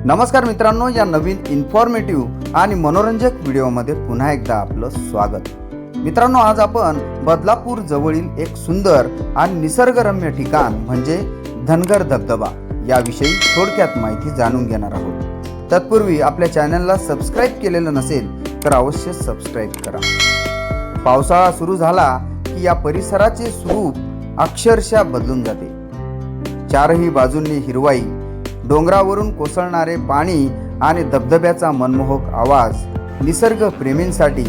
नमस्कार मित्रांनो, या नवीन इन्फॉर्मेटिव्ह आणि मनोरंजक व्हिडिओमध्ये पुन्हा एकदा आपलं स्वागत। मित्रांनो, आज आपण बदलापूर जवळील एक सुंदर आणि निसर्गरम्य ठिकाण म्हणजे धनगर धबधबा याविषयी थोडक्यात माहिती जाणून घेणार आहोत। तत्पूर्वी आपल्या चॅनलला सबस्क्राइब केलेलं नसेल तर अवश्य सबस्क्राइब करा। पावसाळा सुरू झाला की या परिसराचे स्वरूप अक्षरशः बदलून जाते। चारही बाजूंनी हिरवाई, डोंगरावरून कोसळणारे पाणी आणि धबधब्याचा मनमोहक आवाज निसर्ग प्रेमींसाठी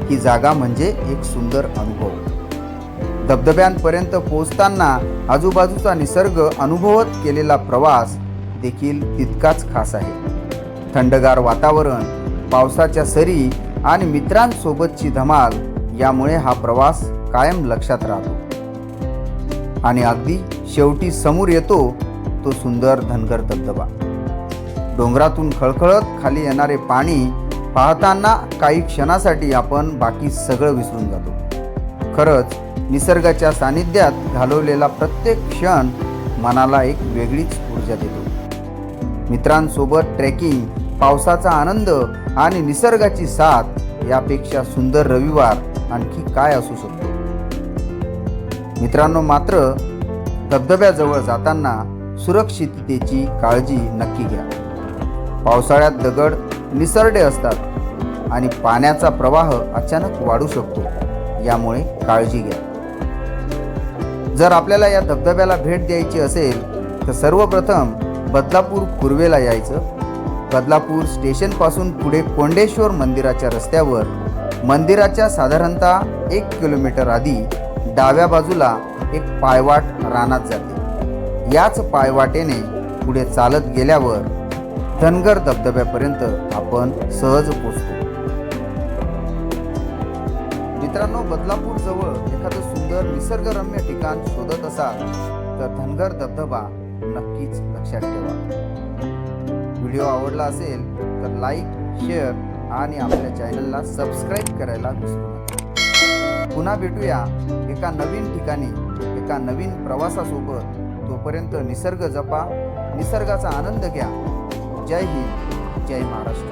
ही जागा म्हणजे एक सुंदर अनुभव। धबधब्यांपर्यंत पोहोचताना आजूबाजूचा निसर्ग अनुभवत केलेला प्रवास देखील तितकाच खास आहे। थंडगार वातावरण, पावसाच्या सरी आणि मित्रांसोबतची धमाल यामुळे हा प्रवास कायम लक्षात राहतो। आणि अगदी शेवटी समोर येतो तो सुंदर धनगर धबधबा। डोंगरातून खळखळत खाली येणारे पाणी पाहताना काही क्षणासाठी आपण बाकी सगळं विसरून जातो। खरंच निसर्गाच्या सानिध्यात घालवलेला प्रत्येक क्षण मनाला एक वेगळीच ऊर्जा देतो। मित्रांसोबत ट्रेकिंग, पावसाचा आनंद आणि निसर्गाची साथ यापेक्षा सुंदर रविवार आणखी काय असू शकतो। मित्रांनो, मात्र धबधब्याजवळ जाताना सुरक्षिततेची काळजी नक्की घ्या। पावसाळ्यात दगड निसरडे असतात आणि पाण्याचा प्रवाह अचानक वाढू शकतो, यामुळे काळजी घ्या। जर आपल्याला या धबधब्याला भेट द्यायची असेल तर सर्वप्रथम बदलापूर पूर्वेला यायचं। बदलापूर स्टेशनपासून पुढे कोंडेश्वर मंदिराच्या रस्त्यावर मंदिराच्या साधारणतः 1 किलोमीटर आधी डाव्या बाजूला एक पायवाट रानात जाते। याच पायवाटेने पुढे चालत गेल्यावर धनगर धबधब्यापर्यंत आपण सहज पोहोचतो। मित्रांनो, बदलापूर जवळ एखादं सुंदर निसर्गरम्य ठिकाण शोधत असाल तर धनगर धबधबा नक्कीच लक्षात ठेवा। व्हिडिओ आवडला असेल तर लाईक, शेअर आणि आपल्या चॅनलला सबस्क्राइब करायला विसरू नका। पुन्हा भेटूया एका नवीन ठिकाणी, एका नवीन प्रवासासोबत। तोपर्यंत निसर्ग जपा, निसर्गाचा आनंद घ्या। जय हिंद, जय महाराष्ट्र।